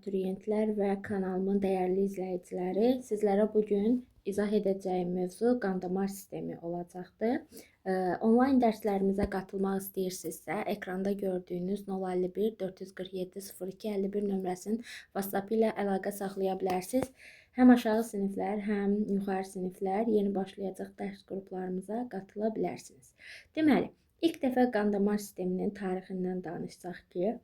abituriyentlər və kanalımın dəyərli izləyiciləri, sizlərə bugün izah edəcəyim mövzu qan damar sistemi olacaqdır. Onlayn dərslərimizə qatılmaq istəyirsinizsə, ekranda gördüyünüz 051 447 02 51 nömrəsinin WhatsApp ilə əlaqə saxlaya bilərsiniz. Həm aşağı siniflər, həm yuxarı siniflər yeni başlayacaq dərs qruplarımıza qatıla bilərsiniz. Deməli, ilk dəfə qan damar sisteminin tarixindən danışsaq ki,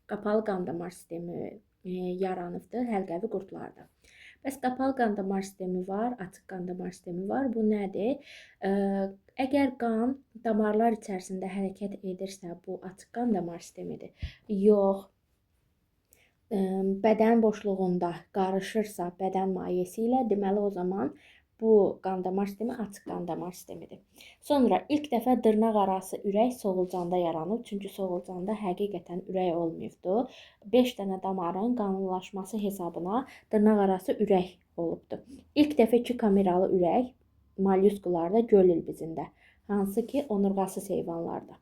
qapalı qan damar sistemi yaranıbdır həlqəvi qurdlarda. Bəs qapalı qan damar sistemi var, açıq qan damar sistemi var. Bu nədir? Əgər qan damarlar içərisində hərəkət edirsə, bu açıq qan damar sistemidir. Yox, bədən boşluğunda qarışırsa bədən mayeəsi ilə, deməli o zaman bu qan damar sistemi açıq qan damar sistemidir. Sonra ilk dəfə dırnaq arası ürək soğulcanda yaranıb, çünki soğulcanda həqiqətən ürək olmayıbdı. 5 dənə damarın qanunlaşması hesabına dırnaq arası ürək olubdu. İlk dəfə 2 kameralı ürək mollyuskularda göl ilbizində, hansı ki onurğasız heyvanlarda.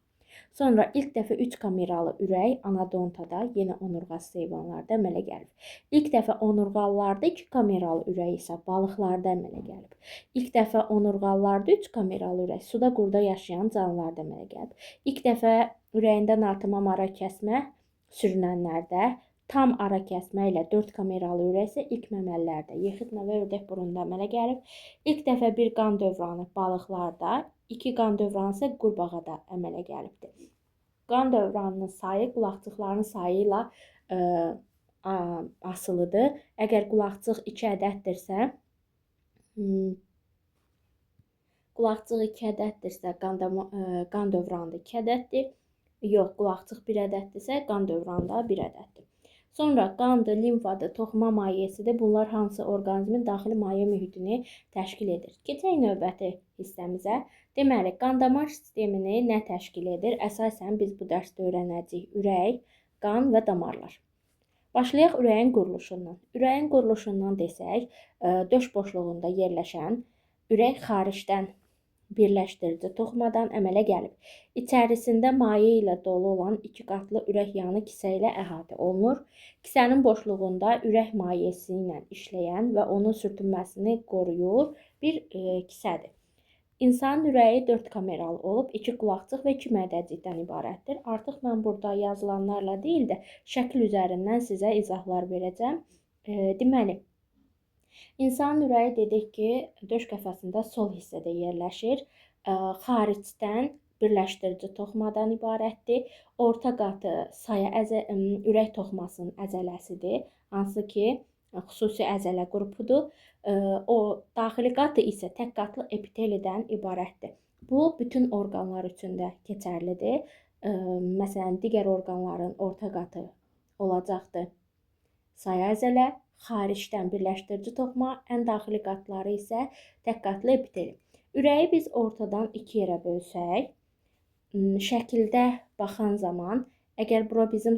Sonra ilk dəfə 3 kameralı ürək anadontada, yenə onurğasız heyvanlarda əmələ gəlib. İlk dəfə onurğalılarda 2 kameralı ürək isə balıqlarda əmələ gəlib. İlk dəfə onurğalılarda 3 kameralı ürək suda, qurda yaşayan canlılarda əmələ gəlib. İlk dəfə ürəyindən artıma ara kəsmə sürünənlərdə, tam ara kəsmə ilə 4 kameralı ürək isə ilk məməlilərdə, yexidna və ördək burunda əmələ gəlib. İlk dəfə bir qan dövranı balıqlarda, 2 qan dövranı isə qurbağada əmələ gəlibdir. Qan dövranının sayı qulaqcıqların sayı ilə asılıdır. Əgər qulaqcıq 2 ədəddirsə, qan dövranı da 2 ədəddir. Yox, qulaqcıq 1 ədəddirsə, qan dövranı da 1 ədəddir. Sonra qandır, limfadır, toxuma mayeəsidir. Bunlar hansı orqanizmin daxili maye mühitini təşkil edir. Keçək növbəti hissəmizə. Deməli, qan damar sistemini nə təşkil edir? Əsasən biz bu dərsdə öyrənəcəyik ürək, qan və damarlar. Başlayaq ürəyin quruluşundan. Ürəyin quruluşundan desək, döş boşluğunda yerləşən ürək xaricdən birləşdirici toxumadan əmələ gəlib. İçərisində maye ilə dolu olan 2 qatlı ürək yanı kisə ilə əhatə olunur. Kisənin boşluğunda ürək mayesi ilə işləyən və onun sürtünməsini qoruyur bir kisədir. İnsanın ürəyi 4 kameralı olub, 2 qulaqcıq və 2 mədəcikdən ibarətdir. Artıq mən burada yazılanlarla deyil də şəkil üzərindən sizə izahlar verəcəm. Deməli, İnsanın ürəyi dedik ki, döş qəfəsində sol hissədə yerləşir. Xaricdən birləşdirici toxumadan ibarətdir. Orta qatı ürək toxumasının əzələsidir, hansı ki, xüsusi əzələ qrupudur. O daxili qatı isə tək qatlı epitelidən ibarətdir. Bu, bütün orqanlar üçün də keçərlidir. Məsələn, digər orqanların orta qatı olacaqdır saya əzələ, xaricdən birləşdirici toxuma, ən daxili qatları isə tək qatlı epiteli. Ürəyi biz ortadan 2 yerə bölsək, şəkildə baxan zaman, əgər bura bizim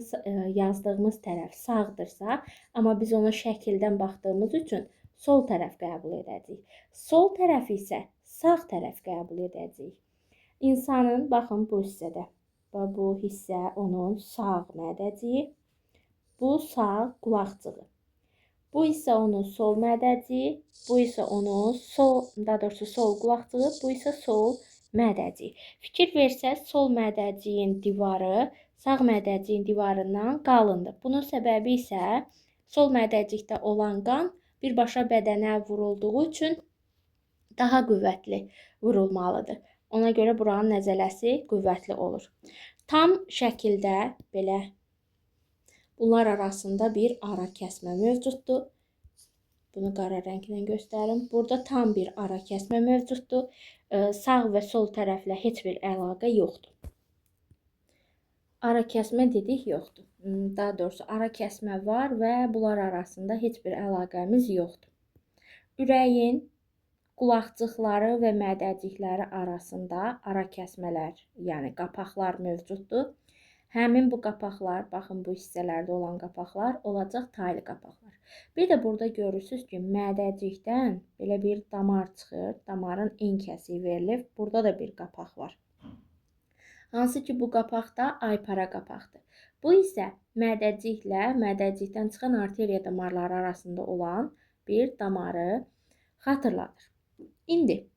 yazdığımız tərəf sağdırsa, amma biz onu şəkildən baxdığımız üçün sol tərəf qəbul edəcəyik. Sol tərəf isə sağ tərəf qəbul edəcəyik. İnsanın, baxın bu hissədə, bu hissə onun sağ mədəciyi, bu sağ qulaqcığı. Bu isə onun sol mədəciyi, bu isə onun sol qulaqcığı, bu isə sol mədəciyi. Fikir versəz, sol mədəciyin divarı sağ mədəciyin divarından qalındır. Bunun səbəbi isə sol mədəcikdə olan qan birbaşa bədənə vurulduğu üçün daha qüvvətli vurulmalıdır. Ona görə buranın əzələsi qüvvətli olur. Tam şəkildə belə bunlar arasında bir ara kəsmə mövcuddur. Bunu qara rənglə göstərim. Burada tam bir ara kəsmə mövcuddur. Sağ və sol tərəflə heç bir əlaqə yoxdur. Ara kəsmə dedik, yoxdur. Daha doğrusu ara kəsmə var və bunlar arasında heç bir əlaqəmiz yoxdur. Ürəyin qulaqcıqları və mədəcikləri arasında ara kəsmələr, yəni qapaqlar mövcuddur. Həmin bu qapaqlar, baxın bu hissələrdə olan qapaqlar olacaq taylı qapaqlar. Bir də burada görürsünüz ki, mədəcikdən belə bir damar çıxır, damarın en kəsiyi verilib. Burada da bir qapaq var. Hansı ki, bu qapaq da aypara qapaqdır. Bu isə mədəciklə mədəcikdən çıxan arteriya damarları arasında olan bir damarı xatırladır. İndi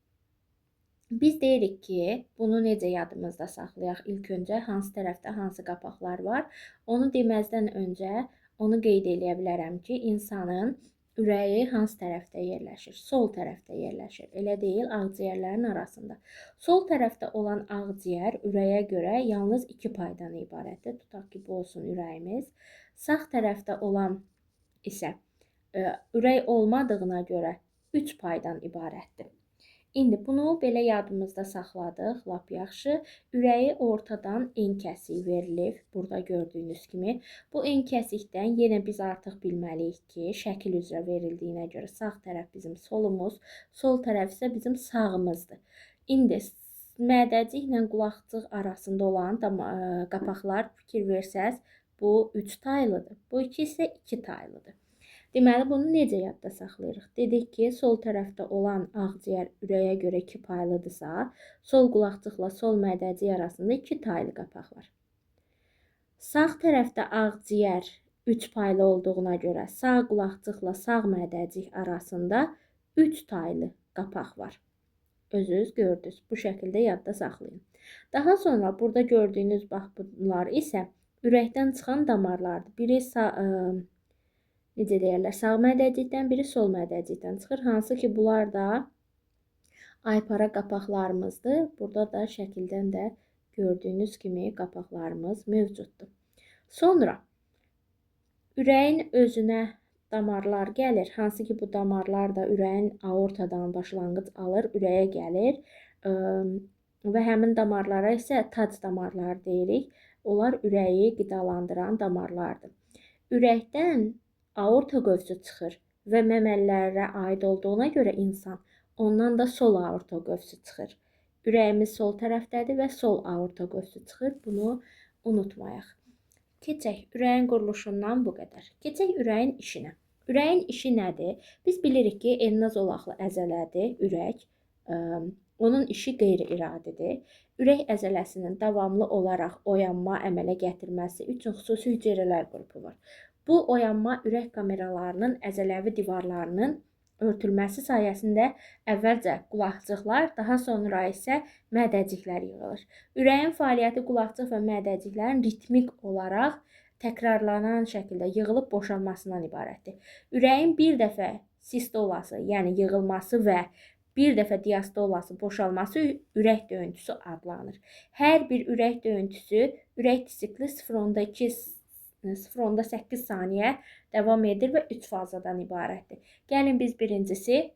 biz deyirik ki, bunu necə yadımızda saxlayaq? İlk öncə hansı tərəfdə hansı qapaqlar var? Onu deməzdən öncə onu qeyd eləyə bilərəm ki, insanın ürəyi hansı tərəfdə yerləşir? Sol tərəfdə yerləşir. Elə deyil, ağciyərlərin arasında. Sol tərəfdə olan ağciyər ürəyə görə yalnız 2 paydan ibarətdir. Tutaq ki, bu olsun ürəyimiz. Sağ tərəfdə olan isə ürək olmadığına görə 3 paydan ibarətdir. İndi bunu belə yadımızda saxladıq, lap yaxşı. Ürəyi ortadan en kəsiyi verilib, burada gördüyünüz kimi. Bu en kəsikdən yenə biz artıq bilməliyik ki, şəkil üzrə verildiyinə görə sağ tərəf bizim solumuz, sol tərəf isə bizim sağımızdır. İndi mədəciklə qulaqcıq arasında olan qapaqlar fikir versəz, bu 3 taylıdır. Bu iki isə 2 taylıdır. Deməli, bunu necə yadda saxlayırıq? Dedik ki, sol tərəfdə olan ağciyər ürəyə görə 2 paylıdırsa, sol qulaqcıqla sol mədəcik arasında 2 taylı qapaq var. Sağ tərəfdə ağciyər 3 paylı olduğuna görə sağ qulaqcıqla sağ mədəcik arasında 3 taylı qapaq var. Özünüz gördünüz. Bu şəkildə yadda saxlayın. Daha sonra burada gördüyünüz bax bunlar isə ürəkdən çıxan damarlardır. Biri necə deyirlər, sağ mədəcikdən, biri sol mədəcikdən çıxır. Hansı ki, bunlar da aypara qapaqlarımızdır. Burada da şəkildən də gördüyünüz kimi qapaqlarımız mövcuddur. Sonra ürəyin özünə damarlar gəlir. Hansı ki, bu damarlar da ürəyin aortadan başlanğıc alır, ürəyə gəlir. Və həmin damarlara isə tac damarlar deyirik. Onlar ürəyi qidalandıran damarlardır. Ürəkdən aorta qövsü çıxır və məməlilərə aid olduğuna görə insan, ondan da sol aorta qövsü çıxır. Ürəyimiz sol tərəfdədir və sol aorta qövsü çıxır. Bunu unutmayaq. Keçək, ürəyin quruluşundan bu qədər. Keçək ürəyin işinə. Ürəyin işi nədir? Biz bilirik ki, enna zolaqlı əzələdir ürək. Onun işi qeyri-iradidir. Ürək əzələsinin davamlı olaraq oyanma əmələ gətirməsi üçün xüsusi hüceyrələr qrupu var. Bu oyanma ürək kameralarının əzələvi divarlarının örtülməsi sayəsində əvvəlcə qulaqcıqlar, daha sonra isə mədəciklər yığılır. Ürəyin fəaliyyəti qulaqcıq və mədəciklərin ritmik olaraq təkrarlanan şəkildə yığılıb boşalmasından ibarətdir. Ürəyin bir dəfə sistolası, yəni yığılması və bir dəfə diastolası, boşalması ürək döyüntüsü adlanır. Hər bir ürək döyüntüsü ürək sikli 0.8 saniyə davam edir və 3 fazadan ibarətdir. Gəlin biz birincisi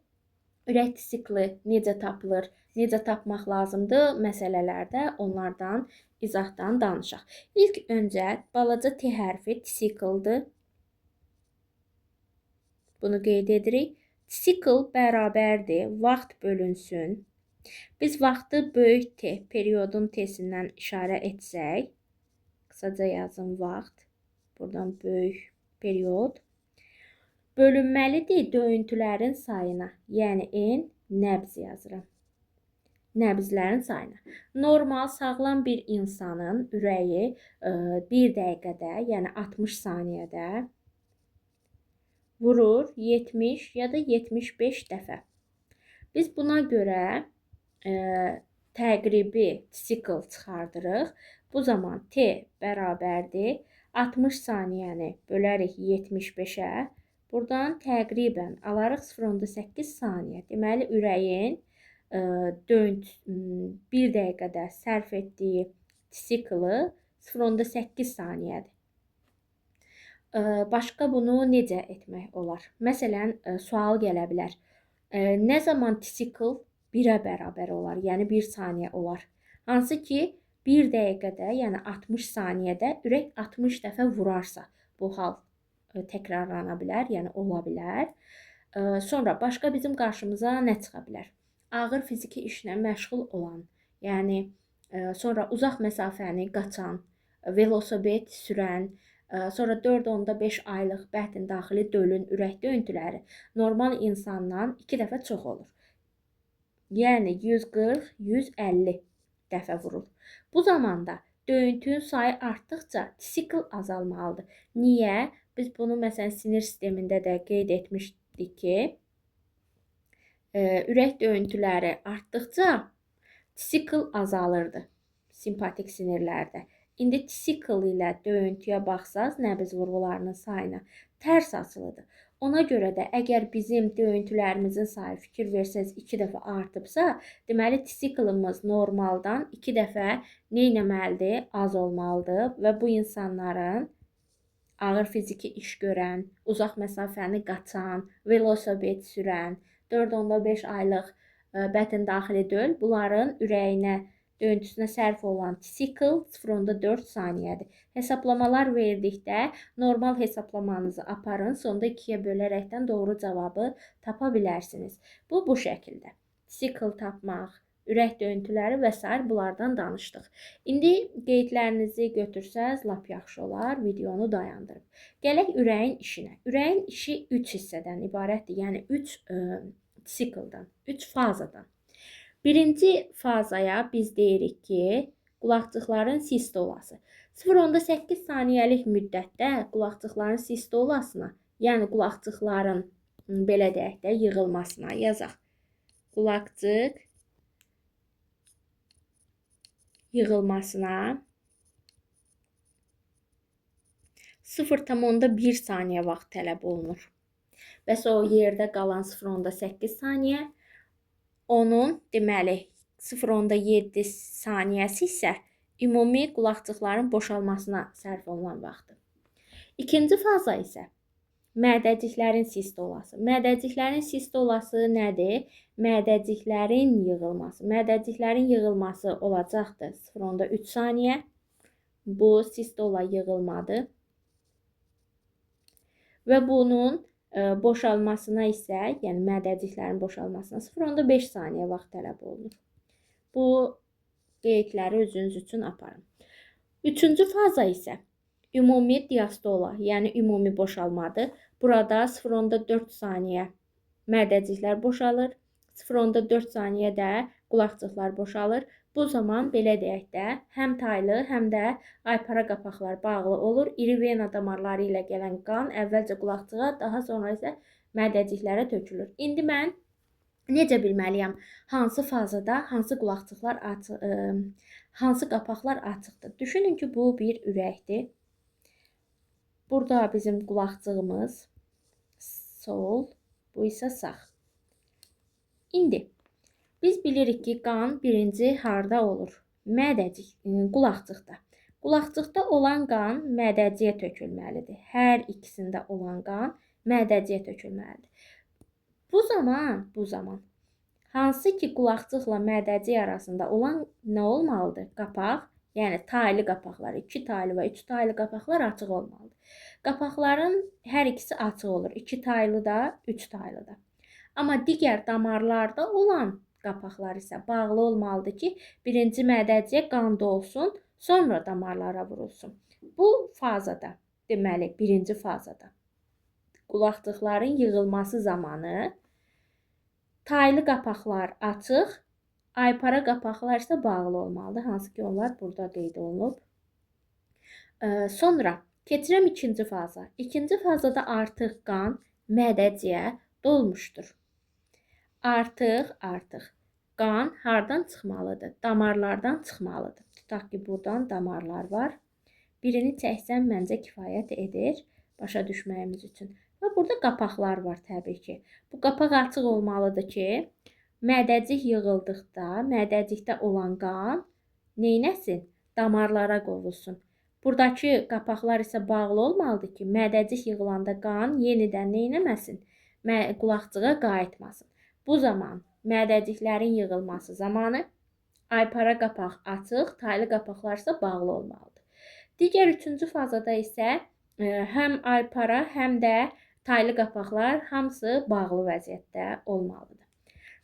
ürək sikli necə tapılır, necə tapmaq lazımdır məsələlərdə onlardan izahdan danışaq. İlk öncə balaca T hərfi tisikıldır. Bunu qeyd edirik. Tisikl bərabərdir, vaxt bölünsün. Biz vaxtı böyük T, periodun T-sindən işarə etsək, qısaca yazın vaxt, buradan böyük period, bölünməlidir döyüntülərin sayına, yəni N, nəbz yazıram. Nəbzlərin sayına. Normal, sağlam bir insanın ürəyi 1 dəqiqədə, yəni 60 saniyədə vurur 70 ya da 75 dəfə. Biz buna görə təqribi sikl çıxardırıq. Bu zaman T bərabərdir 60 saniyəni bölərik 75-ə. Buradan təqribən alarıq 0.8 saniyə. Deməli, ürəyin 1 dəqiqədə sərf etdiyi siklı 0.8 saniyədir. Başqa bunu necə etmək olar? Məsələn, sual gələ bilər. Nə zaman sikl 1-ə bərabər olar, yəni 1 saniyə olar? Hansı ki, 1 dəqiqədə, yəni 60 saniyədə ürək 60 dəfə vurarsa, bu hal təkrarlana bilər, yəni ola bilər. Sonra başqa bizim qarşımıza nə çıxa bilər? Ağır fiziki işlə məşğul olan, yəni sonra uzaq məsafəni qaçan, velosiped sürən, sonra 4.5 aylıq bətn daxili dölün ürək döyüntüləri normal insandan 2 dəfə çox olur. Yəni 140-150 dəfə vurur. Bu zamanda döyüntünün sayı artdıqca tisikl azalmalıdır. Niyə? Biz bunu məsələn sinir sistemində də qeyd etmişdik ki, ürək döyüntüləri artdıqca tisikl azalırdı simpatik sinirlərdə. İndi tisikl ilə döyüntüyə baxsaz, nəbz vurğularının sayına tərs açılıdır. Ona görə də əgər bizim döyüntülərimizin sayı fikir versəz 2 dəfə artıbsa, deməli tisiklımız normaldan 2 dəfə nə etməlidir? Az olmalıdır və bu insanların ağır fiziki iş görən, uzaq məsafəni qaçan, velosiped sürən, 4,5 aylıq bətin daxili döl, bunların ürəyinə, döyüntüsünə sərf olan tisikl 0,4 saniyədir. Hesablamalar verdikdə normal hesaplamanızı aparın, sonda 2-yə bölərəkdən doğru cavabı tapa bilərsiniz. Bu şəkildə. Tisikl tapmaq, ürək döyüntüləri və s. bunlardan danışdıq. İndi qeydlərinizi götürsəz lap yaxşı olar, videonu dayandırıb. Gələk ürəyin işinə. Ürəyin işi 3 hissədən ibarətdir, yəni 3 tisikldan, 3 fazadan. Birinci fazaya biz deyirik ki, qulaqcıqların sistolası. 0,8 saniyəlik müddətdə qulaqcıqların sistolasına, yəni qulaqcıqların belə deyək də yığılmasına yazaq. Qulaqcıq yığılmasına 0,1 saniyə vaxt tələb olunur. Bəs o yerdə qalan 0,8 saniyə, onun deməli 0,7 saniyəsi isə ümumi qulaqcıqların boşalmasına sərf olunan vaxtdır. İkinci faza isə mədəciklərin sistolası. Mədəciklərin sistolası nədir? Mədəciklərin yığılması. Mədəciklərin yığılması olacaqdır 0,3 saniyə. Bu sistola yığılmadır. Və bunun boşalmasına isə, yəni mədəciklərin boşalmasına 0,5 saniyə vaxt tələb olunur. Bu qeydləri özünüz üçün aparın. Üçüncü faza isə ümumi diastola, yəni ümumi boşalmadır. Burada 0,4 saniyə mədəciklər boşalır, 0,4 saniyədə qulaqcıqlar boşalır. Bu zaman belə deyək də, həm taylı, həm də aypara qapaqlar bağlı olur. İri vena damarları ilə gələn qan əvvəlcə qulaqcığa, daha sonra isə mədəciklərə tökülür. İndi mən necə bilməliyəm, hansı fazada hansı qulaqcıqlar hansı qapaqlar açıqdır? Düşünün ki, bu bir ürəkdir. Burada bizim qulaqcığımız sol, bu isə sağ. İndi biz bilirik ki, qan birinci harda olur? Mədəcik, qulaqcıqda. Qulaqcıqda olan qan mədəciyə tökülməlidir. Hər ikisində olan qan mədəciyə tökülməlidir. Bu zaman hansı ki qulaqcıqla mədəcik arasında olan nə olmalıdır? Qapaq, yəni taylı qapaqlar, 2 taylı və 3 taylı qapaqlar açıq olmalıdır. Qapaqların hər ikisi açıq olur. 2 taylı da, 3 taylı da. Amma digər damarlarda olan qapaqlar isə bağlı olmalıdır ki, birinci mədəciyə qan dolsun, sonra damarlara vurulsun. Bu fazada, deməli, birinci fazada qulaqcıqların yığılması zamanı taylı qapaqlar açıq, aypara qapaqlar isə bağlı olmalıdır. Hansı ki, onlar burada qeyd olunub. Sonra keçirəm ikinci faza. İkinci fazada artıq qan mədəciyə dolmuşdur. Artıq qan hardan çıxmalıdır? Damarlardan çıxmalıdır. Tutaq ki, buradan damarlar var. Birini çəksəm məncə kifayət edir başa düşməyimiz üçün. Və burada qapaqlar var təbii ki. Bu qapaq açıq olmalıdır ki, mədəcik yığıldıqda, mədəcikdə olan qan neynəsin? Damarlara qovulsun. Buradakı qapaqlar isə bağlı olmalıdır ki, mədəcik yığılanda qan yenidən neynəməsin? Qulaqcığa qayıtmasın. Bu zaman mədəciklərin yığılması zamanı aypara qapaq açıq, taylı qapaqlar isə bağlı olmalıdır. Digər üçüncü fazada isə həm aypara, həm də taylı qapaqlar hamısı bağlı vəziyyətdə olmalıdır.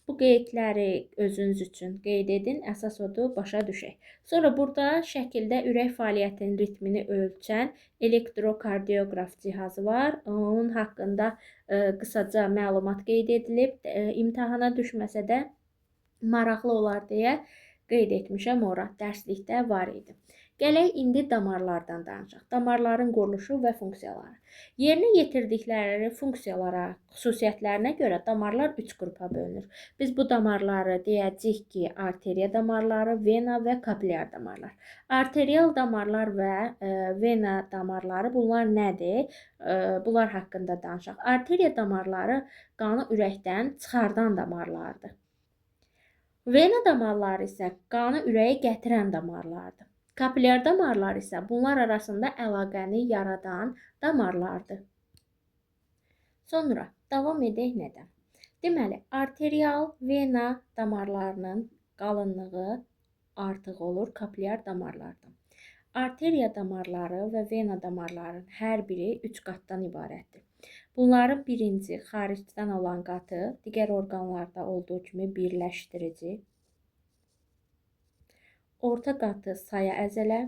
Bu qeydləri özünüz üçün qeyd edin, əsas odur, başa düşək. Sonra burada şəkildə ürək fəaliyyətinin ritmini ölçən elektrokardioqraf cihazı var. Onun haqqında qısaca məlumat qeyd edilib. İmtahana düşməsə də maraqlı olar deyə qeyd etmişəm, ora dərslikdə var idi. Gələk indi damarlardan danışaq. Damarların quruluşu və funksiyaları. Yerinə yetirdikləri funksiyalara, xüsusiyyətlərinə görə damarlar 3 qrupa bölünür. Biz bu damarları deyəcəyik ki, arteriya damarları, vena və kapilyar damarlar. Arterial damarlar və vena damarları bunlar nədir? Bunlar haqqında danışaq. Arteriya damarları qanı ürəkdən çıxardan damarlardır. Vena damarları isə qanı ürəyə gətirən damarlardır. Kapilyar damarlar isə bunlar arasında əlaqəni yaradan damarlardır. Sonra davam edək nədən? Deməli, arterial vena damarlarının qalınlığı artıq olur kapilyar damarlardan. Arteriya damarları və vena damarlarının hər biri 3 qatdan ibarətdir. Bunların birinci xaricdən olan qatı digər orqanlarda olduğu kimi birləşdirici, orta qatı saya əzələ.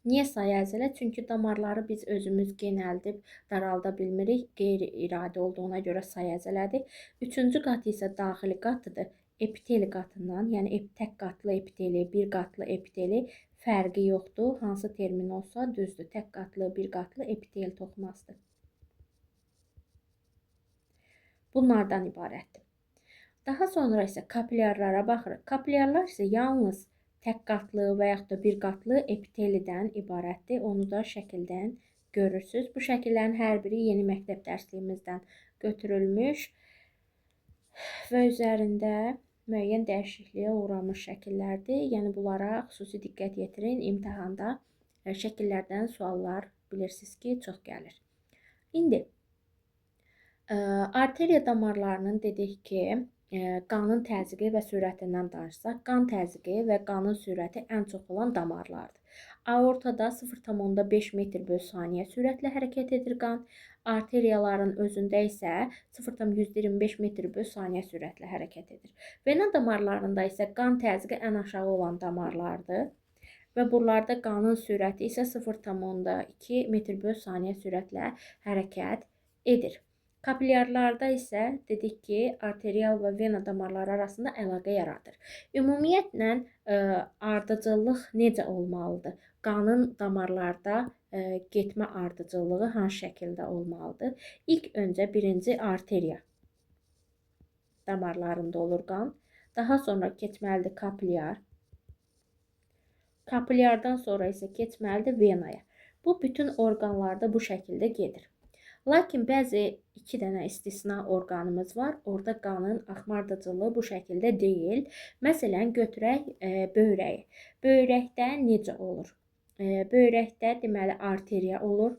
Niyə saya əzələ? Çünki damarları biz özümüz genəldib daralda bilmirik, qeyri-iradi olduğuna görə saya əzələdir. Üçüncü qatı isə daxili qatıdır. Epiteli qatından, yəni tək qatlı epiteli, bir qatlı epiteli fərqi yoxdur. Hansı termin olsa düzdür. Tək qatlı, bir qatlı epitel toxumasıdır. Bunlardan ibarətdir. Daha sonra isə kapilyarlara baxırıq. Kapilyarlar isə yalnız tək qatlı və yaxud da bir qatlı epitelidən ibarətdir. Onu da şəkildən görürsünüz. Bu şəkillərin hər biri yeni məktəb dərsliyimizdən götürülmüş və üzərində müəyyən dəyişikliyə uğramış şəkillərdir. Yəni bunlara xüsusi diqqət yetirin. İmtahanda şəkillərdən suallar bilirsiniz ki, çox gəlir. İndi arteriya damarlarının dedik ki, qanın təzyiqi və sürətindən danışsaq, qan təzyiqi və qanın sürəti ən çox olan damarlardır. Aortada 0,5 metr/saniyə sürətlə hərəkət edir qan. Arteriyaların özündə isə 0,125 metr/saniyə sürətlə hərəkət edir. Vena damarlarında isə qan təzyiqi ən aşağı olan damarlardır və bunlarda qanın sürəti isə 0,2 metr/saniyə sürətlə hərəkət edir. Kapilyarlarda isə dedik ki, arterial və vena damarları arasında əlaqə yaradır. Ümumiyyətlə, ardıcıllıq necə olmalıdır? Qanın damarlarda getmə ardıcıllığı hansı şəkildə olmalıdır? İlk öncə birinci arteriya damarlarında olur qan. Daha sonra keçməlidir kapilyar. Kapilyardan sonra isə keçməlidir venaya. Bu bütün orqanlarda bu şəkildə gedir. Lakin bəzi 2 dənə istisna orqanımız var. Orada qanın axma ardıcıllığı bu şəkildə deyil. Məsələn, götürək böyrəyi. Böyrəkdə necə olur? Böyrəkdə deməli arteriya olur.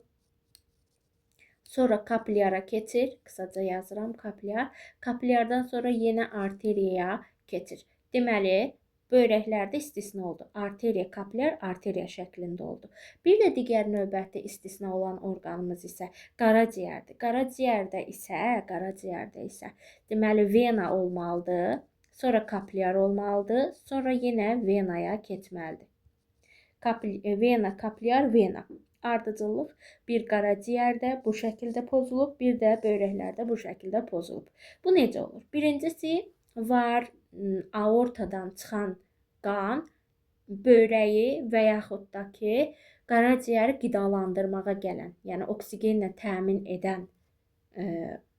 Sonra kapilyara keçir. Qısaca yazıram kapilyar. Kapilyardan sonra yenə arteriyaya keçir. Deməli, böyrəklərdə istisna oldu. Arteriya, kapilyar, arteriya şəklində oldu. Bir də digər növbəti istisna olan orqanımız isə qaraciyərdir. Qaraciyərdə isə deməli vena olmalıdır, sonra kapilyar olmalıdır, sonra yenə venaya keçməlidir. Vena, kapilyar, vena. Ardıcıllıq bir qaraciyərdə bu şəkildə pozulub, bir də böyrəklərdə bu şəkildə pozulub. Bu necə olur? Birincisi var aortadan çıxan qan böyrəyi və yaxud da ki, qaraciyəri qidalandırmağa gələn, yəni oksigenlə təmin edən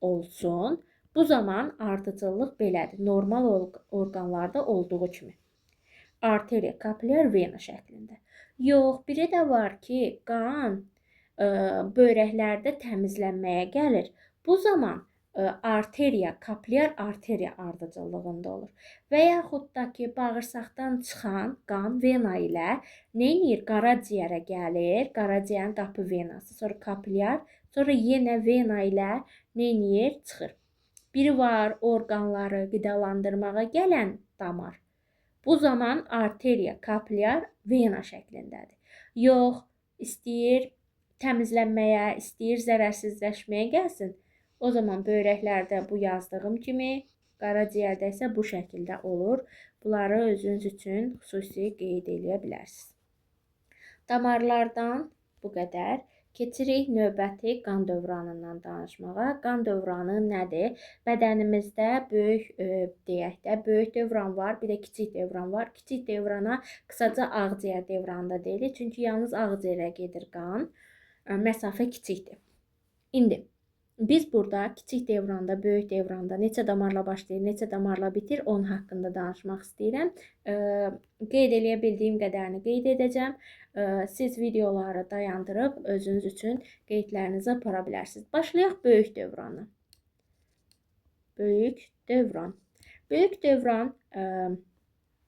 olsun. Bu zaman ardıcıllıq belədir. Normal orqanlarda olduğu kimi. Arteriya, kapilyar, vena şəklində. Yox, biri də var ki, qan böyrəklərdə təmizlənməyə gəlir. Bu zaman arteriya, kapilyar arteriya ardıcıllığında olur. Və yaxud da ki, bağırsaqdan çıxan qan vena ilə neynir? Qaraciyərə gəlir. Qaraciyərin qapı venası, sonra kapilyar, sonra yenə vena ilə neynir? Çıxır. Biri var orqanları qidalandırmağa gələn damar. Bu zaman arteriya, kapilyar, vena şəklindədir. Yox, istəyir təmizlənməyə, istəyir zərərsizləşməyə gəlsin. O zaman böyrəklərdə bu yazdığım kimi, qaraciyərdə isə bu şəkildə olur. Bunları özünüz üçün xüsusi qeyd edə bilərsiniz. Damarlardan bu qədər. Keçirik növbəti qan dövranından danışmağa. Qan dövranı nədir? Bədənimizdə böyük deyək də, böyük dövran var, bir də kiçik dövran var. Kiçik dövrana qısaca ağciyər dövranı da deyilir. Çünki yalnız ağciyərə gedir qan. Məsafə kiçikdir. İndi biz burada kiçik dövranda, böyük dövranda neçə damarla başlayır, neçə damarla bitir, onun haqqında danışmaq istəyirəm. Qeyd eləyə bildiyim qədərini qeyd edəcəm. Siz videoları dayandırıb özünüz üçün qeydlərinizi apara bilərsiniz. Başlayaq böyük dövranı. Böyük dövran. Böyük dövran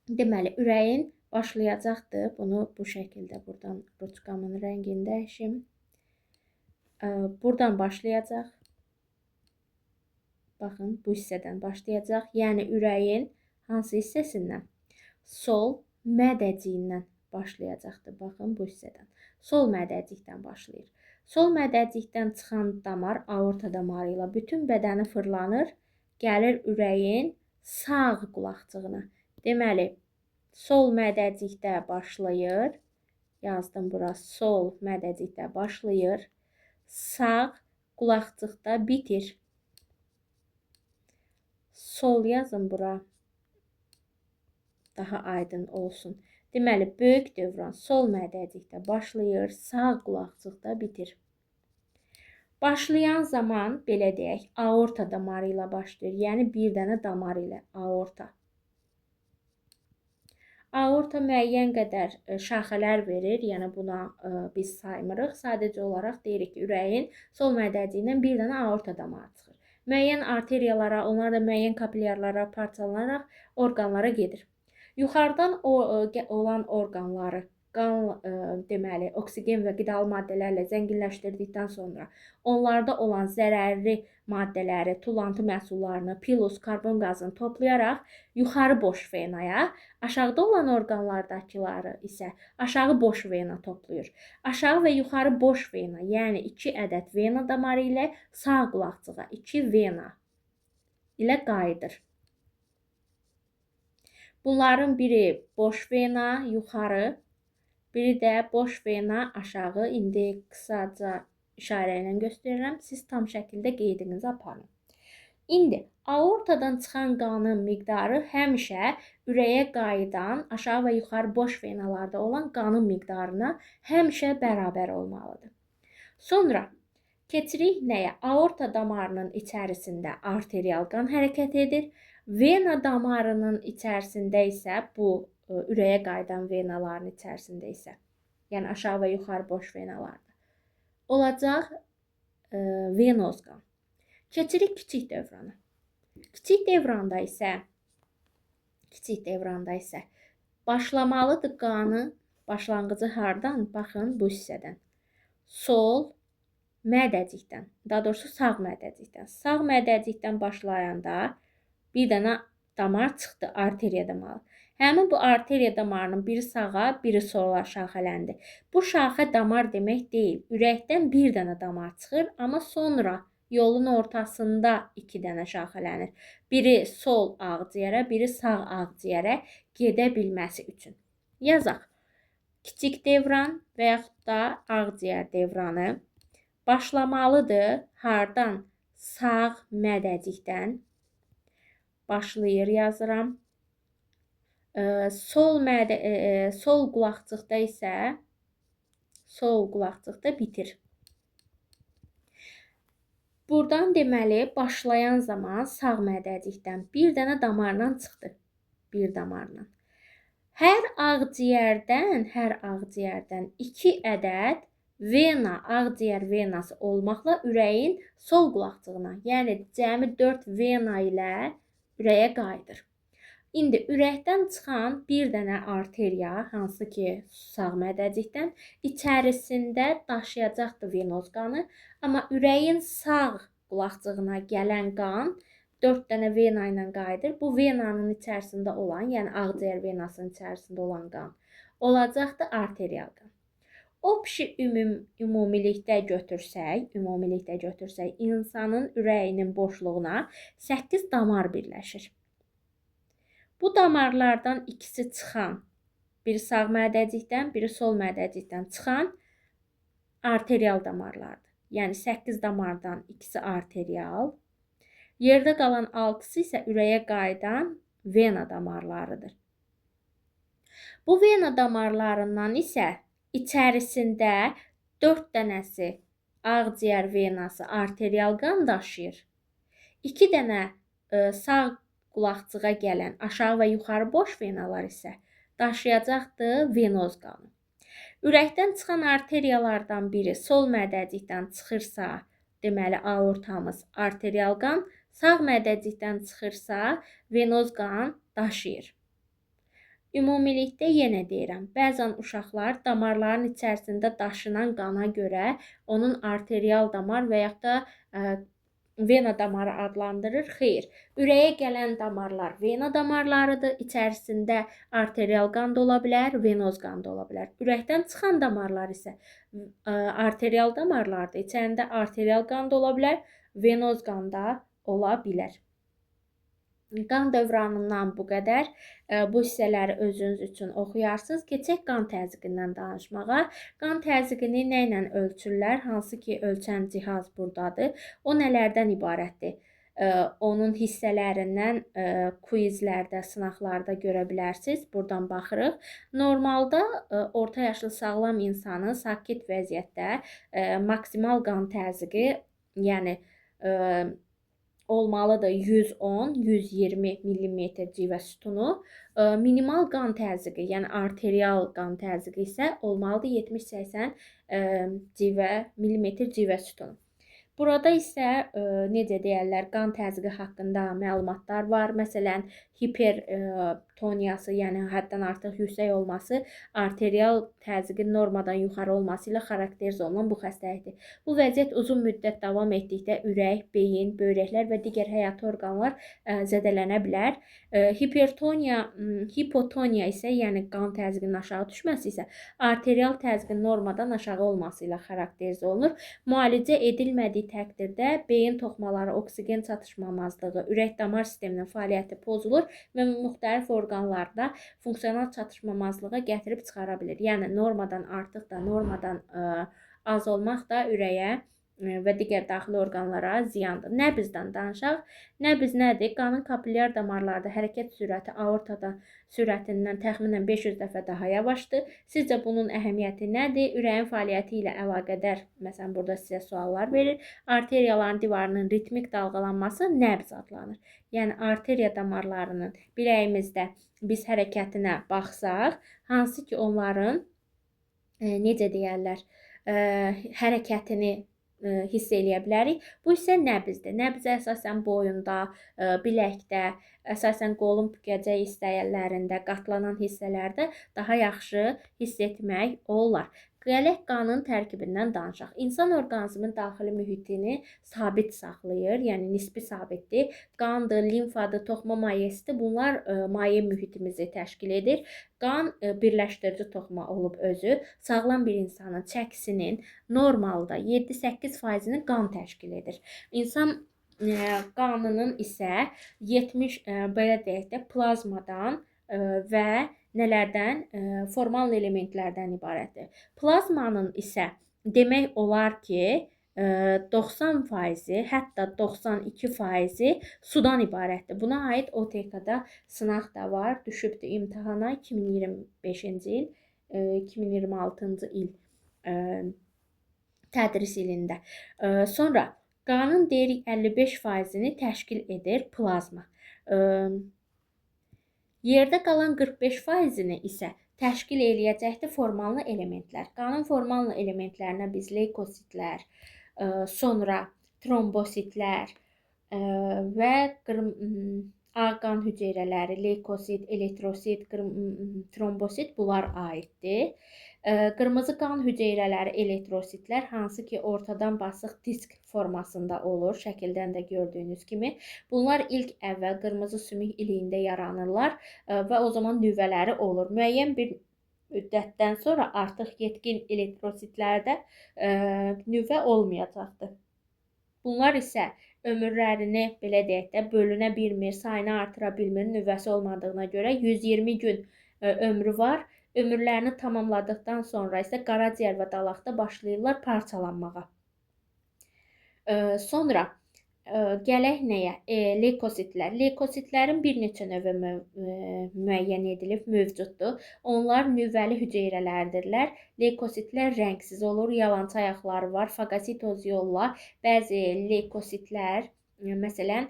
deməli ürəyin başlayacaqdır. Bunu bu şəkildə buradan ruçkamın rəngini dəyişim. Buradan başlayacaq. Baxın, bu hissədən başlayacaq. Yəni ürəyin hansı hissəsindən? Sol mədəciyindən başlayacaqdır. Baxın, bu hissədən. Sol mədəcikdən başlayır. Sol mədəcikdən çıxan damar aorta damarı ilə bütün bədəni fırlanır, gəlir ürəyin sağ qulaqcığına. Deməli, sol mədəcikdə başlayır. Yazdım bura, sol mədəcikdə başlayır. Sağ qulaqcıqda bitir. Sol yazın bura. Daha aydın olsun. Deməli, böyük dövran sol mədəcikdə başlayır, sağ qulaqcıqda bitir. Başlayan zaman, belə deyək, aorta damarı ilə başlayır. Yəni, bir dənə damar ilə aorta. Aorta müəyyən qədər şaxələr verir, yəni buna biz saymırıq. Sadəcə olaraq deyirik ki, ürəyin sol mədəciyindən bir dənə aorta damarı çıxır. Müəyyən arteriyalara, onlar da müəyyən kapilyarlara parçalanaraq orqanlara gedir. Yuxarıdan olan orqanları qan, deməli, oksigen və qidalı maddələrlə zənginləşdirdikdən sonra onlarda olan zərərli maddələri, tullantı məhsullarını, pilus, karbon qazını toplayaraq yuxarı boş venaya, aşağıda olan orqanlardakıları isə aşağı boş vena toplayır. Aşağı və yuxarı boş vena, yəni 2 ədəd vena damarı ilə sağ qulaqcığa 2 vena ilə qayıdır. Bunların biri boş vena yuxarı, biri də boş vena aşağı. İndi qısaca işarə ilə göstərirəm. Siz tam şəkildə qeydinizi aparın. İndi aortadan çıxan qanın miqdarı həmişə ürəyə qayıdan aşağı və yuxarı boş venalarda olan qanın miqdarına həmişə bərabər olmalıdır. Sonra keçirik nəyə? Aorta damarının içərisində arterial qan hərəkət edir. Vena damarının içərisində isə bu ürəyə qayıdan venaların içərisində isə, yəni aşağı və yuxarı boş venalarda olacaq venoz qan. Keçirik kiçik dövrana. Kiçik dövranda isə başlamalıdır qanı, başlanğıcı hardan? Baxın, bu hissədən. Sol mədəcikdən, daha doğrusu sağ mədəcikdən. Sağ mədəcikdən başlayanda bir dənə damar çıxdı, arteriya damarı. Həmin bu arteriya damarının biri sağa, biri sola şaxələndi. Bu şaxə damar demək deyil. Ürəkdən bir dənə damar çıxır, amma sonra yolun ortasında 2 dənə şaxələnir. Biri sol ağciyərə, biri sağ ağciyərə gedə bilməsi üçün. Yazaq. Kiçik dövran və yaxud da ağciyər dövranı başlamalıdır. Hardan? Sağ mədəcikdən başlayır yazıram. Sol qulaqcıqda isə bitir. Buradan deməli başlayan zaman sağ mədəcikdən bir dənə damarla çıxdı. Bir damarla. Hər ağciyərdən 2 ədəd vena, ağciyər venası olmaqla ürəyin sol qulaqcığına, yəni cəmi 4 vena ilə ürəyə qayıdır. İndi ürəkdən çıxan bir dənə arteriya, hansı ki sağ mədəcikdən, içərisində daşıyacaqdır venoz qanı, amma ürəyin sağ qulaqcığına gələn qan 4 dənə vena ilə qayıdır. Bu venanın içərisində olan, yəni ağciyər venasının içərisində olan qan olacaqdır arterial qan. Ümumilikdə götürsək, insanın ürəyinin boşluğuna 8 damar birləşir. Bu damarlardan ikisi çıxan, biri sağ mədəcikdən, biri sol mədəcikdən çıxan arterial damarlardır. Yəni 8 damardan ikisi arterial, yerdə qalan 6-sı isə ürəyə qayıdan vena damarlarıdır. Bu vena damarlarından isə içərisində 4 dənəsi ağciyər venası arterial qan daşıyır. 2 dənə sağ qulaqcığa gələn aşağı və yuxarı boş venalar isə daşıyacaqdır venoz qanı. Ürəkdən çıxan arteriyalardan biri sol mədəcikdən çıxırsa, deməli aortamız arterial qan, sağ mədəcikdən çıxırsa venoz qan daşıyır. Ümumilikdə yenə deyirəm, bəzən uşaqlar damarların içərisində daşınan qana görə onun arterial damar və yaxud da vena damarı adlandırır. Xeyr, ürəyə gələn damarlar vena damarlarıdır. İçərisində arterial qan da ola bilər, venoz qan da ola bilər. Ürəkdən çıxan damarlar isə arterial damarlardır. İçərində arterial qan da ola bilər, venoz qan da ola bilər. Qan dövranından bu qədər. Bu hissələri özünüz üçün oxuyarsınız. Keçək qan təzyiqindən danışmağa. Qan təzyiqini nə ilə ölçürlər? Hansı ki, ölçən cihaz buradadır. O nələrdən ibarətdir? Onun hissələrindən quizlərdə, sınaqlarda görə bilərsiniz. Buradan baxırıq. Normalda orta yaşlı sağlam insanın sakit vəziyyətdə maksimal qan təzyiqi, yəni olmalıdır 110-120 mm civə sütunu. Minimal qan təzyiqi, yəni arterial qan təzyiqi isə olmalıdır 70-80 mm civə sütunu. Burada isə necə deyirlər, qan təzyiqi haqqında məlumatlar var. Məsələn, hipertoniyası, yəni həddən artıq yüksək olması arterial təzyiqin normadan yuxarı olması ilə xarakteriz olunan bu xəstəlikdir. Bu vəziyyət uzun müddət davam etdikdə ürək, beyin, böyrəklər və digər həyati orqanlar zədələnə bilər. Hipotoniya isə, yəni qan təzyiqinin aşağı düşməsi isə arterial təzyiqin normadan aşağı olması ilə xarakteriz olunur. Müalicə edilmədiyi təqdirdə beyin toxumaları oksigen çatışmamazlığı, ürək-damar sisteminin fəaliyyəti pozulur və müxtəlif orqanlarda funksional çatışmamazlığa gətirib çıxara bilir. Yəni normadan artıq da, normadan az olmaq da ürəyə və digər daxili orqanlara ziyandır. Nəbzdən danışaq. Nəbz nədir? Qanın kapillyar damarlarda hərəkət sürəti aortada sürətindən təxminən 500 dəfə daha yavaşdır. Sizcə bunun əhəmiyyəti nədir? Ürəyin fəaliyyəti ilə əlaqədar, məsələn, burada sizə suallar verir. Arteriyaların divarının ritmik dalğalanması nəbz adlanır. Yəni arteriya damarlarının biləyimizdə biz hərəkətinə baxsaq, hansı ki onların necə deyirlər, hərəkətini hiss eləyə bilərik. Bu isə nəbzdir. Nəbz əsasən boyunda, biləkdə, əsasən qolun bükəcək hissələrində, qatlanan hissələrdə daha yaxşı hiss etmək olar. Gələk qanın tərkibindən danışaq. İnsan orqanizmin daxili mühitini sabit saxlayır, yəni nisbi sabitdir. Qandır, limfadır, toxuma mayyəsidir. Bunlar maye mühitimizi təşkil edir. Qan birləşdirici toxuma olub özü. Sağlam bir insanın çəkisinin normalda 7-8%-ni qan təşkil edir. İnsan qanının isə 70 belə deyək də plazmadan və nələrdən? Formal elementlərdən ibarətdir. Plazmanın isə demək olar ki, 90%, hətta 92% sudan ibarətdir. Buna aid OTK-da sınaq da var. Düşübdür imtahana 2025-ci il, 2026-cı il tədris ilində. Sonra qanın deyirik 55%-ni təşkil edir plazma. Yerdə qalan 45%-ni isə təşkil eləyəcəkdir formallı elementlər. Qanın formallı elementlərinə biz leykositlər, sonra trombositlər və ağ qan hüceyrələri, leykosit, elektrosit, trombosit bunlar aiddir. Qırmızı qan hüceyrələri, elektrositlər, hansı ki ortadan basıq disk formasında olur, şəkildən də gördüyünüz kimi. Bunlar ilk əvvəl qırmızı sümük iliyində yaranırlar və o zaman nüvələri olur. Müəyyən bir müddətdən sonra artıq yetkin elektrositlərdə nüvə olmayacaqdır. Bunlar isə ömürlərini belə deyək də bölünə bilmir, sayını artıra bilmir nüvəsi olmadığına görə 120 gün ömrü var. Ömürlərini tamamladıqdan sonra isə qaraciyər və dalaqda başlayırlar parçalanmağa. Sonra gələk nəyə? Leykositlər. Leykositlərin bir neçə növü müəyyən edilib, mövcuddur. Onlar nüvəli hüceyrələrdirlər. Leykositlər rəngsiz olur, yalançı ayaqları var, fagositoz yolla bəzi leykositlər, məsələn,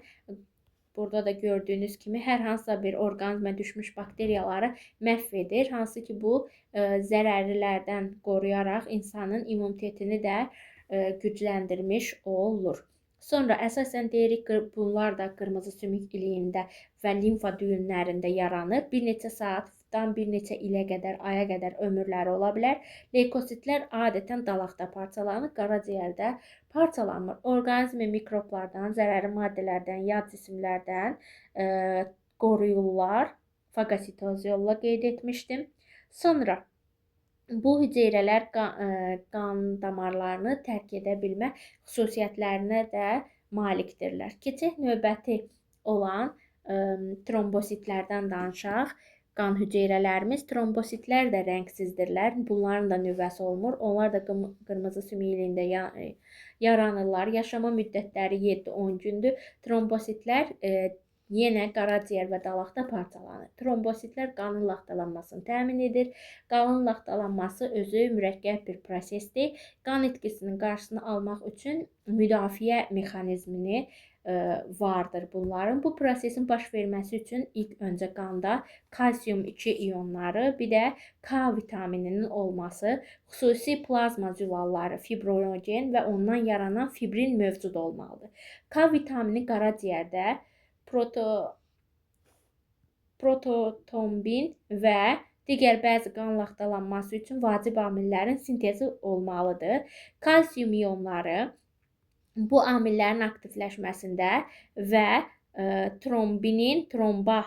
burada da gördüyünüz kimi hər hansısa bir orqanizmə düşmüş bakteriyaları məhv edir. Hansı ki, bu zərərlilərdən qoruyaraq insanın immunitetini də gücləndirmiş olur. Sonra əsasən deyirik bunlar da qırmızı sümük iliyində və limfa düyünlərində yaranır. Bir neçə saatdan bir neçə ilə qədər, aya qədər ömürləri ola bilər. Leykositlər adətən dalaqda parçalanır, qaraciyərdə parçalanmır. Orqanizmi mikroblardan, zərərli maddələrdən, yad cisimlərdən qoruyurlar. Fagositoz yolla qeyd etmişdim. Sonra bu hüceyrələr qan damarlarını tərk edə bilmə xüsusiyyətlərinə də malikdirlər. Keçək növbəti olan trombositlərdən danışaq. Qan hüceyrələrimiz, trombositlər də rəngsizdirlər. Bunların da nüvəsi olmur. Onlar da qırmızı sümük iliyində yaranırlar. Yaşama müddətləri 7-10 gündür. Trombositlər yenə qaraciyər və dalaqda parçalanır. Trombositlər qanın laxtalanmasını təmin edir. Qanın laxtalanması özü mürəkkəb bir prosesdir. Qan itkisinin qarşısını almaq üçün müdafiə mexanizmini vardır bunların. Bu prosesin baş verməsi üçün ilk öncə qanda kalsium 2 ionları, bir də K vitamininin olması, xüsusi plazma zülalları, fibrinogen və ondan yaranan fibrin mövcud olmalıdır. K vitamini qaraciyərdə prototombin və digər bəzi qan laxtalanması üçün vacib amillərin sintezi olmalıdır. Kalsium ionları bu amillərin aktivləşməsində və trombinin tromba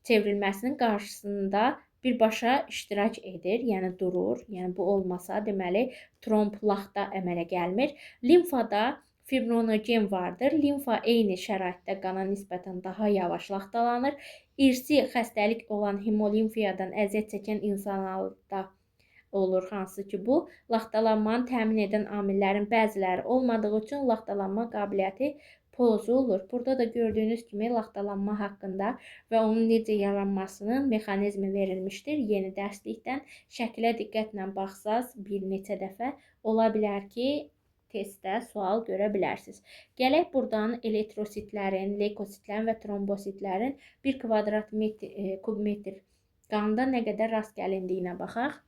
çevrilməsinin qarşısında birbaşa iştirak edir, yəni durur. Yəni bu olmasa, deməli tromb laxta əmələ gəlmir. Limfada fibrinogen vardır. Limfa eyni şəraitdə qana nisbətən daha yavaş laxtalanır. İrsi xəstəlik olan hemolimfiyadan əziyyət çəkən insanlarda olur, hansı ki, bu laxtalanmanı təmin edən amillərin bəziləri olmadığı üçün laxtalanma qabiliyyəti pozulur. Burada da gördüyünüz kimi laxtalanma haqqında və onun necə yaranmasının mexanizmi verilmişdir. Yeni dərslikdən şəkilə diqqətlə baxsaz bir neçə dəfə ola bilər ki, testdə sual görə bilərsiniz. Gələk buradan elektrositlərin, leykositlərin və trombositlərin 1 kvadrat kubmetr qanda nə qədər rast gəlindiyinə baxaq.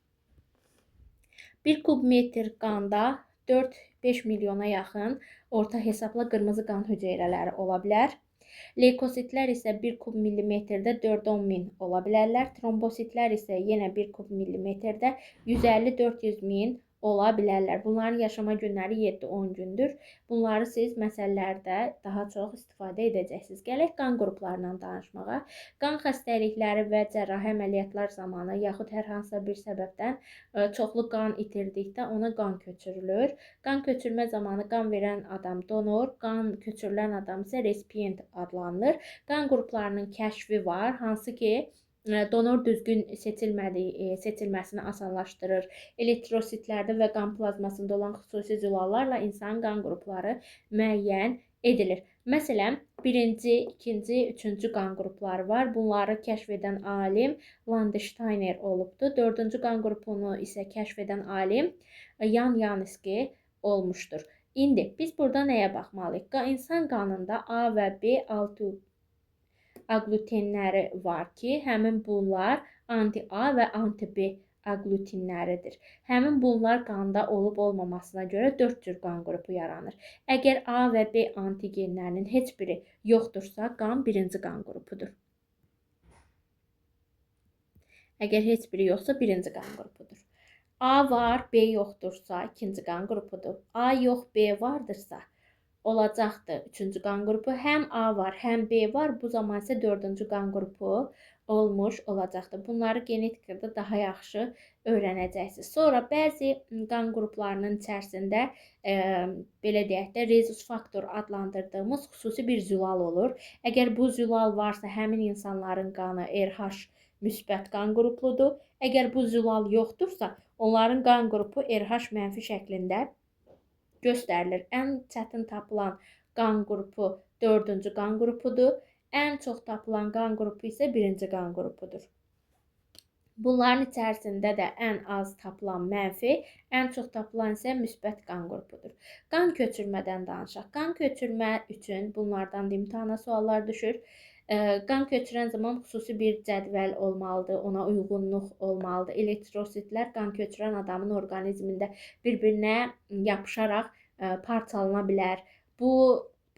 1 kubmetr qanda 4-5 milyona yaxın orta hesabla qırmızı qan hüceyrələri ola bilər. Leykositlər isə 1 kub millimetrdə 4-10 min ola bilərlər. Trombositlər isə yenə 1 kub millimetrdə 150-400 min ola bilərlər. Bunların yaşama günləri 7-10 gündür. Bunları siz məsələlərdə daha çox istifadə edəcəksiniz. Gələk qan qruplarından danışmağa. Qan xəstəlikləri və cərrahi əməliyyatlar zamanı yaxud hər hansısa bir səbəbdən çoxlu qan itirdikdə ona qan köçürülür. Qan köçürmə zamanı qan verən adam donor, qan köçürülən adam isə resipient adlanılır. Qan qruplarının kəşfi var, hansı ki, donor düzgün seçilməsini asanlaşdırır. Elektrositlərdə və qan plazmasında olan xüsusi zülallarla insanın qan qrupları müəyyən edilir. Məsələn, 1-ci, 2-ci, 3-cü qan qrupları var. Bunları kəşf edən alim Landsteiner olubdur. 4-cü qan qrupunu isə kəşf edən alim Jan Janicki olmuşdur. İndi biz burada nəyə baxmalıyıq? İnsan qanında A və B aglutinləri var ki, həmin bunlar anti-A və anti-B aglutinləridir. Həmin bunlar qanda olub olmamasına görə 4 cür qan qrupu yaranır. Əgər A və B antigenlərinin heç biri yoxdursa, qan birinci qan qrupudur. Əgər heç biri yoxsa, birinci qan qrupudur. A var, B yoxdursa, ikinci qan qrupudur. A yox, B vardırsa, olacaqdır 3-cü qan qrupu. Həm A var, həm B var. Bu zaman isə 4-cü qan qrupu olmuş olacaqdır. Bunları genetikada daha yaxşı öyrənəcəksiniz. Sonra bəzi qan qruplarının içərisində belə deyək də rezus faktor adlandırdığımız xüsusi bir zülal olur. Əgər bu zülal varsa, həmin insanların qanı RH müsbət qan qrupludur. Əgər bu zülal yoxdursa, onların qan qrupu RH mənfi şəklində göstərilir. Ən çətin tapılan qan qrupu 4-cü qan qrupudur. Ən çox tapılan qan qrupu isə 1-ci qan qrupudur. Bunların içərisində də ən az tapılan mənfi, ən çox tapılan isə müsbət qan qrupudur. Qan köçürmədən danışaq. Qan köçürmə üçün bunlardan da imtahana suallar düşür. Qan köçürən zaman xüsusi bir cədvəl olmalıdır, ona uyğunluq olmalıdır. Elektrositlər qan köçürən adamın orqanizmində bir-birinə yapışaraq parçalana bilər. Bu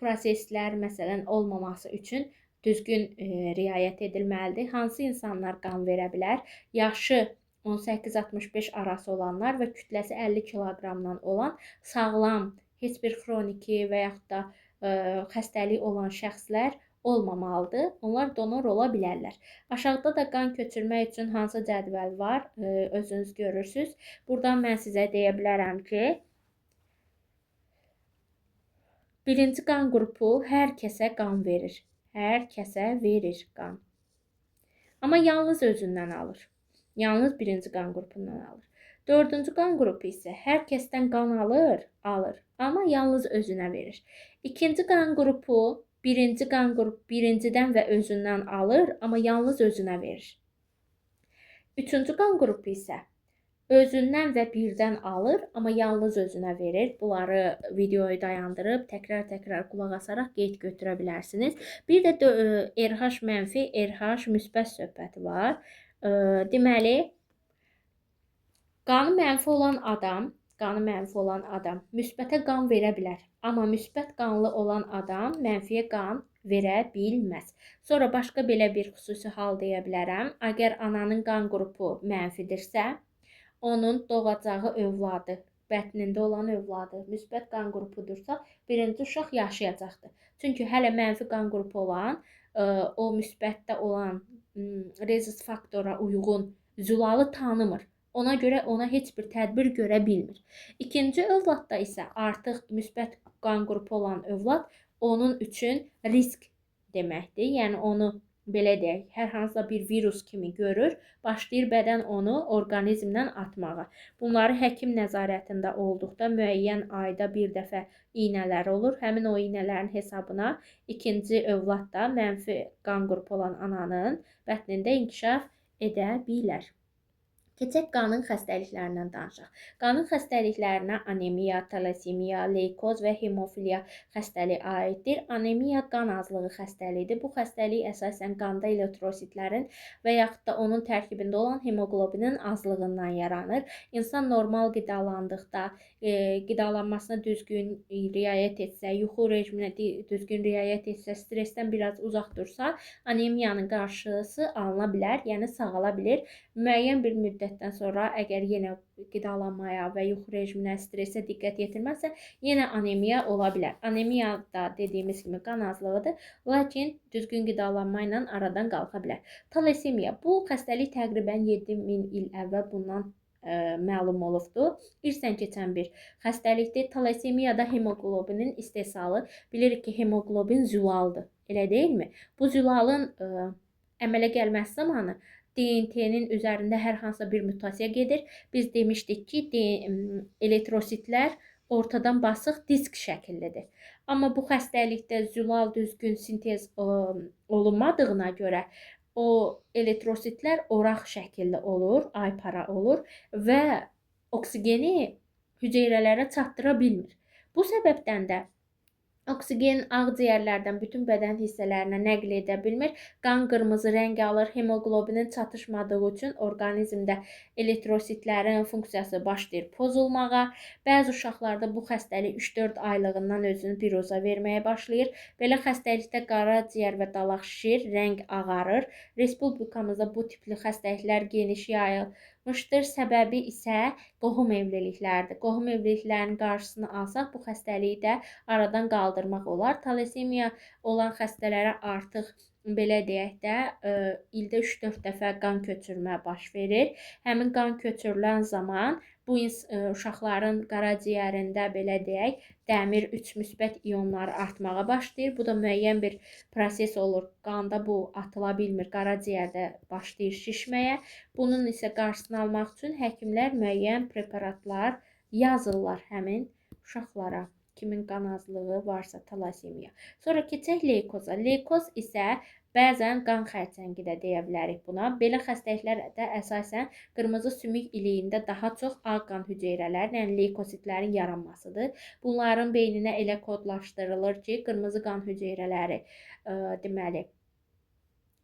proseslər məsələn olmaması üçün düzgün riayət edilməlidir. Hansı insanlar qan verə bilər? Yaşı 18-65 arası olanlar və kütləsi 50 kiloqramdan olan sağlam, heç bir xroniki və yaxud da xəstəlik olan şəxslər olmamalıdır. Onlar donor ola bilərlər. Aşağıda da qan köçürmək üçün hansı cədvəl var? Özünüz görürsünüz. Buradan mən sizə deyə bilərəm ki, birinci qan qrupu hər kəsə qan verir. Hər kəsə verir qan. Amma yalnız özündən alır. Yalnız birinci qan qrupundan alır. 4-cü qan qrupu isə hər kəsdən qan alır. Amma yalnız özünə verir. İkinci qan qrupu birinci qan qrupu birincidən və özündən alır, amma yalnız özünə verir. Üçüncü qan qrupu isə özündən və birdən alır, amma yalnız özünə verir. Bunları videoyu dayandırıb təkrar qulaq asaraq qeyd götürə bilərsiniz. Bir də RH mənfi, RH müsbət söhbəti var. Deməli, qanı mənfi olan adam müsbətə qan verə bilər. Amma müsbət qanlı olan adam mənfiyə qan verə bilməz. Sonra başqa belə bir xüsusi hal deyə bilərəm. Əgər ananın qan qrupu mənfidirsə, onun doğacağı övladı, bətnində olan övladı müsbət qan qrupudursa, birinci uşaq yaşayacaqdır. Çünki hələ mənfi qan qrupu olan, o müsbətdə olan rezist faktora uyğun zülalı tanımır. Ona görə ona heç bir tədbir görə bilmir. İkinci övladda isə artıq müsbət qan qrupu olan övlad onun üçün risk deməkdir. Yəni onu belə deyək, hər hansısa bir virus kimi görür, başlayır bədən onu orqanizmdən atmağa. Bunları həkim nəzarətində olduqda müəyyən ayda bir dəfə iynələr olur. Həmin o iynələrin hesabına ikinci övlad da mənfi qan qrupu olan ananın bətnində inkişaf edə bilər. Keçək qanın xəstəliklərindən danışaq. Qanın xəstəliklərinə anemiya, talasemiya, leykoz və hemofiliya xəstəliyi aiddir. Anemiya qan azlığı xəstəliyidir. Bu xəstəlik əsasən qanda elektrositlərin və yaxud da onun tərkibində olan hemoqlobinin azlığından yaranır. İnsan normal qidalandıqda, qidalanmasına düzgün riayət etsə, yuxu rejiminə düzgün riayət etsə, stressdən biraz uzaq dursa, anemiyanın qarşısı alına bilər, yəni sağala bilir. Müəyyən bir müddətdən sonra əgər yenə qidalanmaya və yuxu rejiminə, stressə diqqət yetirməzsə, yenə anemiya ola bilər. Anemiya da dediyimiz kimi qan azlığıdır, lakin düzgün qidalanma ilə aradan qalxa bilər. Talasemiya, bu xəstəlik təqribən 7000 il əvvəl bundan məlum olubdur. İrsən keçən bir xəstəlikdir. Talasemiyada hemoqlobinin istehsalı, bilirik ki, hemoqlobin zülaldır, elə deyilmi? Bu zülalın əmələ gəlməsi zamanı DNT-nin üzərində hər hansısa bir mutasiya gedir. Biz demişdik ki, elektrositlər ortadan basıq disk şəkillidir. Amma bu xəstəlikdə zülal düzgün sintez olunmadığına görə o elektrositlər oraq şəkilli olur, aypara olur və oksigeni hüceyrələrə çatdıra bilmir. Bu səbəbdən də oksigen ağciyərlərdən bütün bədən hissələrinə nəql edə bilmir. Qan qırmızı rəng alır. Hemoqlobinin çatışmadığı üçün orqanizmdə elektrositlərin funksiyası başlayır pozulmağa. Bəzi uşaqlarda bu xəstəlik 3-4 aylığından özünü piroza verməyə başlayır. Belə xəstəlikdə qaraciyər və dalaq şişir, rəng ağarır. Respublikamızda bu tipli xəstəliklər geniş yayılmışdır. Səbəbi isə qohum evlilikləridir. Qohum evliliklərinin qarşısını alsaq, bu xəstəliyi də aradan qaldırmaq olar. Talasemiya olan xəstələrə artıq belə deyək də, ildə 3-4 dəfə qan köçürmə baş verir. Həmin qan köçürülən zaman bu uşaqların qaraciyərində belə deyək, dəmir 3 müsbət ionları artmağa başlayır. Bu da müəyyən bir proses olur. Qanda bu atıla bilmir, qaraciyərdə başlayır şişməyə. Bunun isə qarşısını almaq üçün həkimlər müəyyən preparatlar yazırlar həmin uşaqlara. Kimin qan azlığı varsa, talasemiya. Sonra keçək leykoza. Leykoz isə bəzən qan xərçəngi də deyə bilərik buna. Belə xəstəliklərdə əsasən qırmızı sümük iliyində daha çox ağ qan hüceyrələri, yəni leykositlərin yaranmasıdır. Bunların beyninə elə kodlaşdırılır ki, qırmızı qan hüceyrələri deməli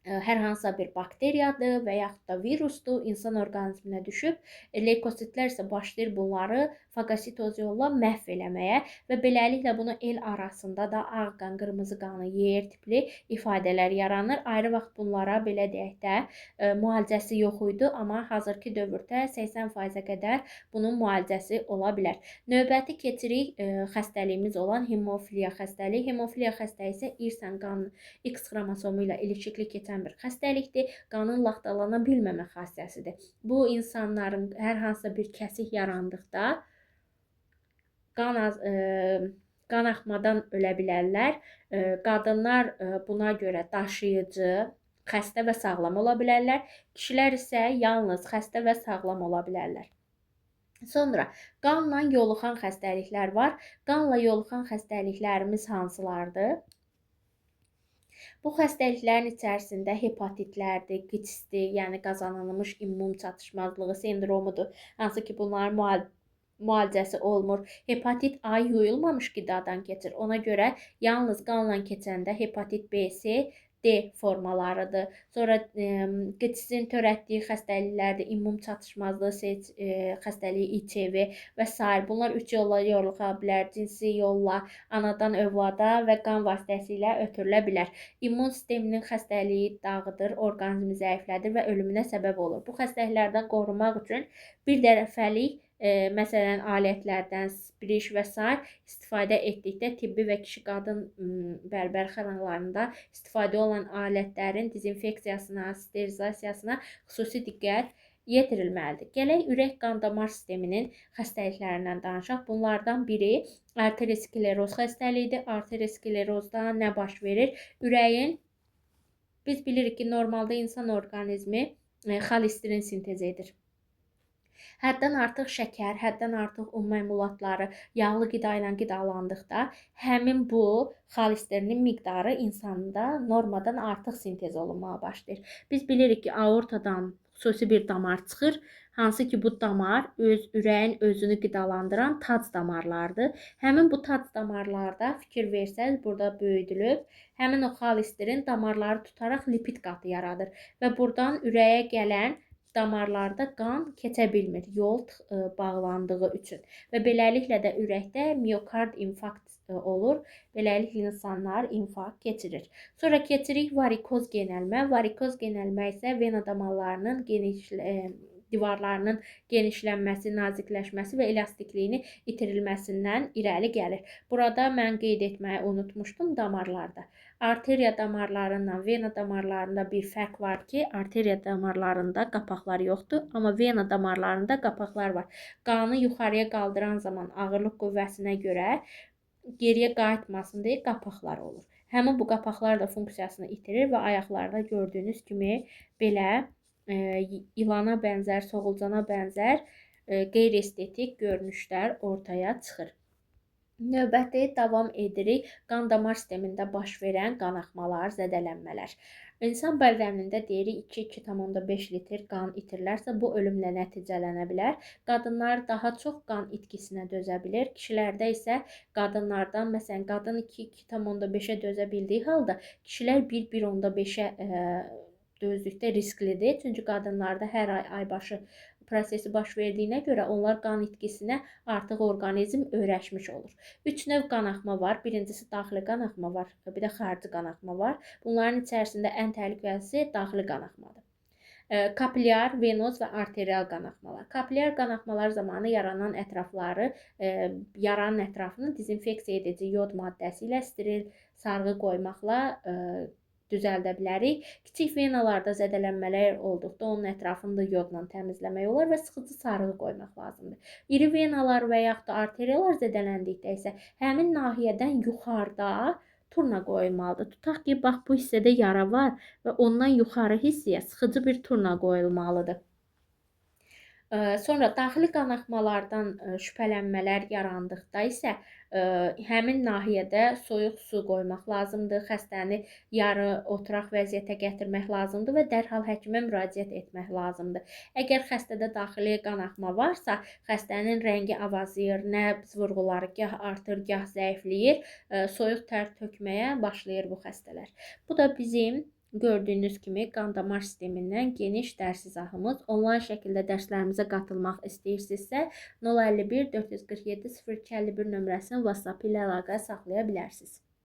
hər hansısa bir bakteriyadır və yaxud da virusdur, insan orqanizminə düşüb, leykositlər isə başlayır bunları fagositoz yolla məhv eləməyə və beləliklə bunu el arasında da ağ qan, qırmızı qanı yer tipli ifadələr yaranır. Ayrı vaxt bunlara belə deyək də müalicəsi yox idi, amma hazırki dövrdə 80%-ə qədər bunun müalicəsi ola bilər. Növbəti keçirik xəstəliyimiz olan hemofiliya xəstəliyi. Hemofiliya xəstəliyi isə irsən qanın X xromosomu ilə ilişikli keçən bir xəstəlikdir. Qanın laxtalana bilməmə xassəsidir. Bu insanların hər hansısa bir kəsik yarandıqda qan axmadan ölə bilərlər. Qadınlar buna görə daşıyıcı, xəstə və sağlam ola bilərlər. Kişilər isə yalnız xəstə və sağlam ola bilərlər. Sonra qanla yoluxan xəstəliklər var. Qanla yoluxan xəstəliklərimiz hansılardır? Bu xəstəliklərin içərisində hepatitlərdir, qistir, yəni qazanılmış immun çatışmazlığı sendromudur, hansı ki bunların müalicəsi olmur. Hepatit A yuyulmamış qidadan keçir. Ona görə yalnız qanla keçəndə hepatit B, C, D formalarıdır. Sonra qistin törətdiyi xəstəliklərdir, immun çatışmazlığı xəstəliyi İÇV və s. Bunlar 3 yolla yoluxa bilər, cinsi yolla, anadan övlada və qan vasitəsilə ötürülə bilər. İmmun sisteminin xəstəliyi dağıdır, orqanizmi zəiflədir və ölümünə səbəb olur. Bu xəstəliklərdən qorunmaq üçün bir dəfəlik məsələn alətlərdən, sprij və s. istifadə etdikdə tibbi və kişi-qadın bərbərxanalarında istifadə olunan alətlərin dezinfeksiyasına, sterilizasiyasına xüsusi diqqət yetirilməlidir. Gələk ürək qan damar sisteminin xəstəliklərindən danışaq. Bunlardan biri arterioskleroz xəstəliyidir. Arteriosklerozda nə baş verir? Ürəyin, biz bilirik ki, normalda insan orqanizmi xolesterin sintez edir. Həddən artıq şəkər, həddən artıq un məmulatları, yağlı qida ilə qidalandıqda həmin bu xolesterinin miqdarı insanda normadan artıq sintez olunmağa başlayır. Biz bilirik ki, aortadan xüsusi bir damar çıxır, hansı ki bu damar ürəyin özünü qidalandıran tac damarlardır. Həmin bu tac damarlarda fikir versəz, burada böyüdülüb, həmin o xolesterin damarları tutaraq lipid qatı yaradır və buradan ürəyə gələn damarlarda qan keçə bilmir, yol bağlandığı üçün və beləliklə də ürəkdə miokard infarkt olur. Beləliklə insanlar infarkt keçirir. Sonra keçirik varikoz genəlmə. Varikoz genəlmə isə vena damarlarının divarlarının genişlənməsi, nazikləşməsi və elastikliğini itirilməsindən irəli gəlir. Burada mən qeyd etməyi unutmuşdum damarlarda. Arteriya damarlarından vena damarlarında bir fərq var ki, arteriya damarlarında qapaqlar yoxdur, amma vena damarlarında qapaqlar var. Qanı yuxarıya qaldıran zaman ağırlıq qüvvəsinə görə geriyə qayıtmasın deyə qapaqlar olur. Həmin bu qapaqlar da funksiyasını itirir və ayaqlarda gördüyünüz kimi belə ilana bənzər, soğulcana bənzər qeyri-estetik görünüşlər ortaya çıxır. Növbəti davam edirik. Qan damar sistemində baş verən qanaxmalar, zədələnmələr. İnsan bədənində deyirik 2-2,5 litr qan itirilərsə bu ölümlə nəticələnə bilər. Qadınlar daha çox qan itkisinə dözə bilir. Kişilərdə isə qadınlardan, məsələn, qadın 2-2,5-ə dözə bildiyi halda kişilər 1-1,5-ə dözdükdə risklidir. Çünki qadınlarda hər ay başı prosesi baş verdiyinə görə onlar qan itkisinə artıq orqanizm öyrəşmiş olur. 3 növ qanaxma var. Birincisi daxili qanaxma var, bir də xarici qanaxma var. Bunların içərisində ən təhlükəlisi daxili qanaxmadır. Kapilyar, venoz və arterial qanaxmalar. Kapilyar qanaxmalar zamanı yaranan ətrafları, yaranın ətrafını dezinfeksiya edici yod maddəsi ilə steril sarğı qoymaqla düzəldə bilərik. Kiçik venalarda zədələnmələr olduqda onun ətrafını da yodla təmizləmək olar və sıxıcı sarğı qoymaq lazımdır. İri venalar və yaxud da arteriyalar zədələndikdə isə həmin nahiyədən yuxarıda turna qoyulmalıdır. Tutaq ki, bax bu hissədə yara var və ondan yuxarı hissəyə sıxıcı bir turna qoyulmalıdır. Sonra daxili qanaxmalardan şübhələnmələr yarandıqda isə həmin nahiyədə soyuq su qoymaq lazımdır. Xəstəni yarı oturaq vəziyyətə gətirmək lazımdır və dərhal həkimə müraciət etmək lazımdır. Əgər xəstədə daxili qanaxma varsa, xəstənin rəngi avazıyır, nəbz vurğuları gah artır, gah zəifləyir, soyuq tər tökməyə başlayır bu xəstələr. Bu da bizim gördüyünüz kimi qan-damar sistemindən geniş dərs izahımız. Onlayn şəkildə dərslərimizə qatılmaq istəyirsinizsə 051 447 0251 nömrəsini WhatsApp ilə əlaqə saxlaya bilərsiniz.